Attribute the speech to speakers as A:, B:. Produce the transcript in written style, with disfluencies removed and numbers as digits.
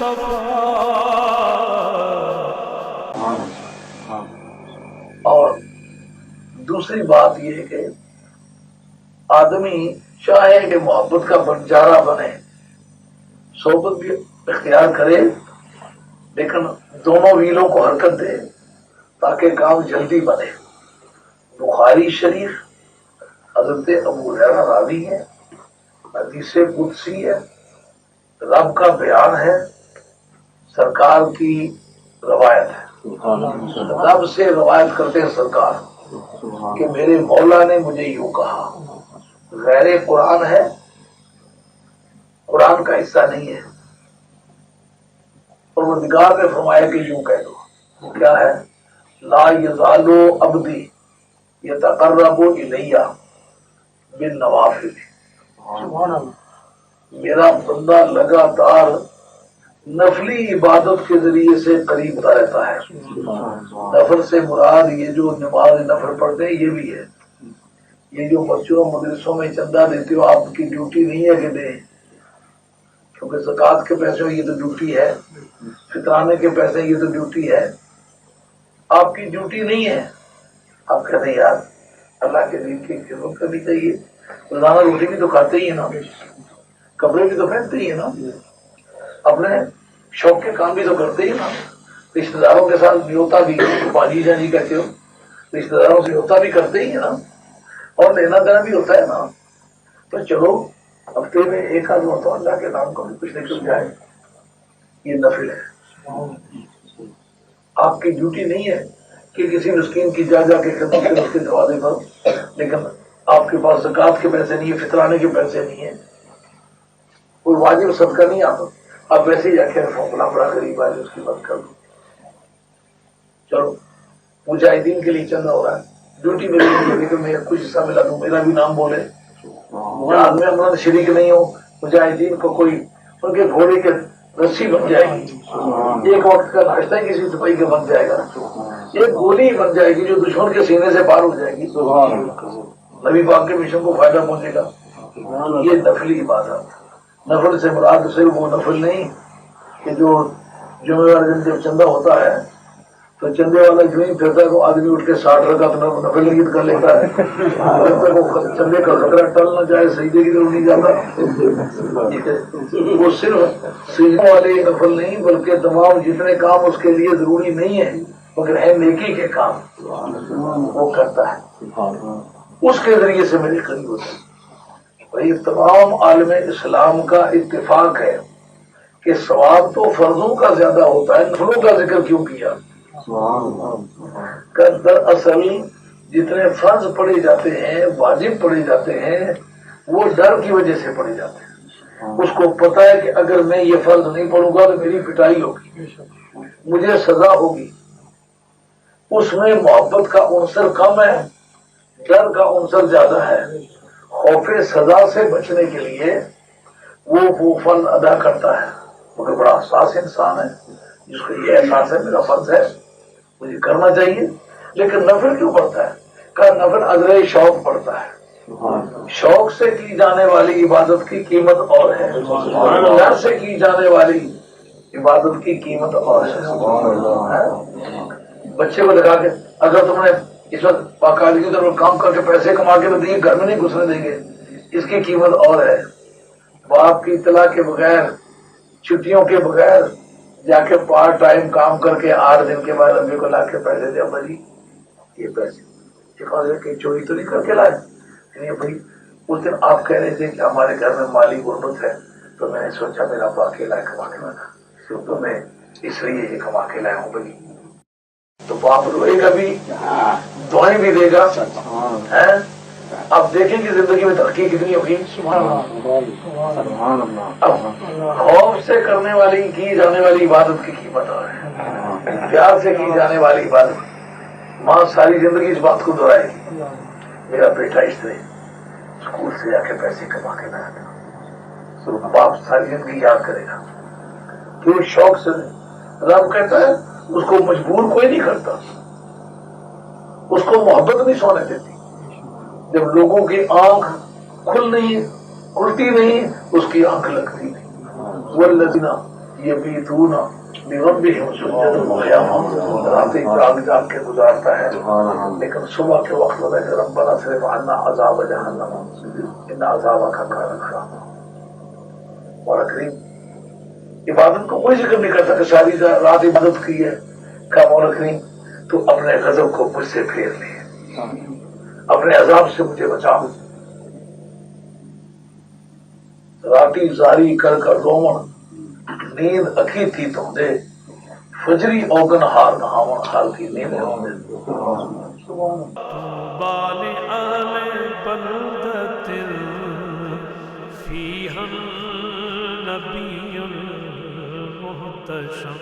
A: مصطفیٰ.
B: اور دوسری بات یہ ہے کہ آدمی چاہے کہ محبت کا بنجارہ بنے، صحبت بھی اختیار کرے، لیکن دونوں ویلوں کو حرکت دے تاکہ کام جلدی بنے. بخاری شریف حضرت ابو ہریرہ راوی ہے، حدیث قدسی ہے، رب کا بیان ہے، سرکار کی روایت ہے. رب سے روایت کرتے ہیں سرکار کہ میرے مولا نے مجھے یوں کہا. غیر قرآن ہے، قرآن کا حصہ نہیں ہے. پروردگار نے فرمایا کہ یوں کہہ دو. وہ کیا ہے؟ لا یزال عبدی یتقرب الی بالنوافل. میرا بندہ لگاتار نفلی عبادت کے ذریعے سے قریب ہوتا رہتا ہے. نفل سے مراد یہ جو نماز نفل پڑھتے ہیں یہ بھی ہے. یہ جو بچوں مدرسوں میں چندہ دیتے ہو آپ کی ڈیوٹی نہیں ہے کہ دیں، کیونکہ زکوٰۃ کے پیسے یہ تو ڈیوٹی ہے، فطرانے کے پیسے یہ تو ڈیوٹی ہے. آپ کی ڈیوٹی نہیں ہے. آپ کہتے ہیں یار اللہ کے دین کی خدمت کرنی چاہیے. روزانہ روٹی بھی تو کھاتے ہی ہیں نا، کپڑے بھی تو پہنتے ہی ہیں نا، اپنے شوق کے کام بھی تو کرتے ہی نا. رشتے داروں کے ساتھ نیوتا بھی باجی جانی کہتے ہو، رشتے داروں سے نیوتا بھی کرتے ہی ہیں نا، اور لینا دینا بھی ہوتا ہے نا. تو چلو ہفتے میں ایک آدھ مرتبہ اللہ کے نام کا بھی کچھ نکل جائے، یہ نفل ہے. آپ کی ڈیوٹی نہیں ہے کہ کسی مسکین کی جا کے خدمت کرے اس کے دروازے پر، لیکن آپ کے پاس زکوٰۃ کے پیسے نہیں ہے، فطرانے کے پیسے نہیں ہیں، کوئی واجب صدقہ نہیں. آپ ویسے ہی جا کے فارمولا بڑا غریب آج اس کی مدد کر دو. چلو مجاہدین کے لیے چندہ ہو رہا ہے، ڈیوٹی میری نہیں ہے کہ میں کچھ حصہ ملا دوں، میرا بھی نام بولے. جہاں میں اپنا شریک نہیں ہوں، مجاہدین کو کوئی ان کے گھوڑے کے رسی بن جائے گی، ایک وقت کا ناشتہ ہی کسی سپاہی کا بن جائے گا، ایک گولی بن جائے گی جو دشمن کے سینے سے پار ہو جائے گی. نبی پاک کے مشن کو فائدہ پہنچے گا. یہ نفلی عبادت. نفل سے مراد صرف وہ نفل نہیں کہ جو جمعہ والے دن جب چندہ ہوتا ہے تو چندے والا جو ہی پھرتا ہے تو آدمی اٹھ کے 60 رکعت نفل نیت کر لیتا ہے، جب تک وہ چندے کا خطرہ ٹل نہ جائے سجدے کی طرف نہیں جاتا. وہ صرف سجدے والے نفل نہیں بلکہ تمام جتنے کام اس کے لیے ضروری نہیں ہے مگر ہے نیکی کے کام وہ کرتا ہے، اس کے ذریعے سے میرے قریب ہوتا ہے. بھائی تمام عالم اسلام کا اتفاق ہے کہ ثواب تو فرضوں کا زیادہ ہوتا ہے، نفلوں کا ذکر کیوں کیا؟ دراصل جتنے فرض پڑے جاتے ہیں، واجب پڑے جاتے ہیں، وہ ڈر کی وجہ سے پڑے جاتے ہیں. اس کو پتا ہے کہ اگر میں یہ فرض نہیں پڑھوں گا تو میری پٹائی ہوگی، مجھے سزا ہوگی. اس میں محبت کا عنصر کم ہے، ڈر کا عنصر زیادہ ہے. خوف سزا سے بچنے کے لیے وہ فرض ادا کرتا ہے، مگر بڑا حساس انسان ہے جس کو یہ احساس ہے میرا فرض ہے مجھے کرنا چاہیے. لیکن نفل کیوں پڑتا ہے؟ کہ نفل ازرے شوق پڑتا ہے. شوق سے کی جانے والی عبادت کی قیمت اور ہے، ڈر سے کی جانے والی عبادت کی قیمت اور ہے. بچے کو لگا کے اگر تم نے اس وقت باقاعدگی طور پر کام کر کے پیسے کما کے دیے، گھر میں نہیں گھسنے دیں گے، اس کی قیمت اور ہے. باپ کی اطلاع کے بغیر، چھٹیوں کے بغیر جا کے پارٹ ٹائم کام کر کے 8 دن کے بعد ابھی کو لا کے پیسے دے، ابا جی یہ پیسے کہ چوری تو نہیں کر کے لائے. بھائی اس دن آپ کہہ رہے تھے کہ ہمارے گھر میں مالی غربت ہے تو میں نے سوچا میرا ابا اکیلا کما کے لانا تو میں اس لیے یہ کما کے لایا ہوں. بھائی تو باپ روئے گا بھی، دعائیں بھی دے گا. آپ دیکھیں کہ زندگی میں ترقی کتنی ہوگی. اب خوف سے کرنے والی کی جانے والی عبادت کی قیمت ہے، پیار سے کی جانے والی عبادت. ماں ساری زندگی اس بات کو دہرائے گی میرا بیٹا اس نے اسکول سے جا کے پیسے کما کے لایا تھا. باپ ساری زندگی یاد کرے گا کہ شوق سے. رب کہتا ہے اس کو مجبور کوئی نہیں کرتا، اس کو محبت نہیں سونے دیتی. جب لوگوں کی آنکھ کھلتی نہیں اس کی آنکھ لگتی نہیں. والذین یہ بھی تو نا لربہم سجدا وقیاما راتیں جاگ جاگ کے گزارتا ہے، لیکن صبح کے وقت میں کہ ربنا اصرف عنا عذاب جہنم ان عذابک کان غراما۔ اور کریم عبادت کو کوئی ذکر نہیں کرتا کہ ساری رات عبادت کی ہے، کہا مولا کریم تو اپنے غضب کو مجھ سے پھیر لے، اپنے عذاب سے مجھے بچاؤ۔ راتی زاری کر کر رومن نیند اکھی تھی تم دے، فجری اوگن ہار نہاون حال کی نیند ہوں دے۔
A: بال اہل بلدت فیہا النبی المحتشم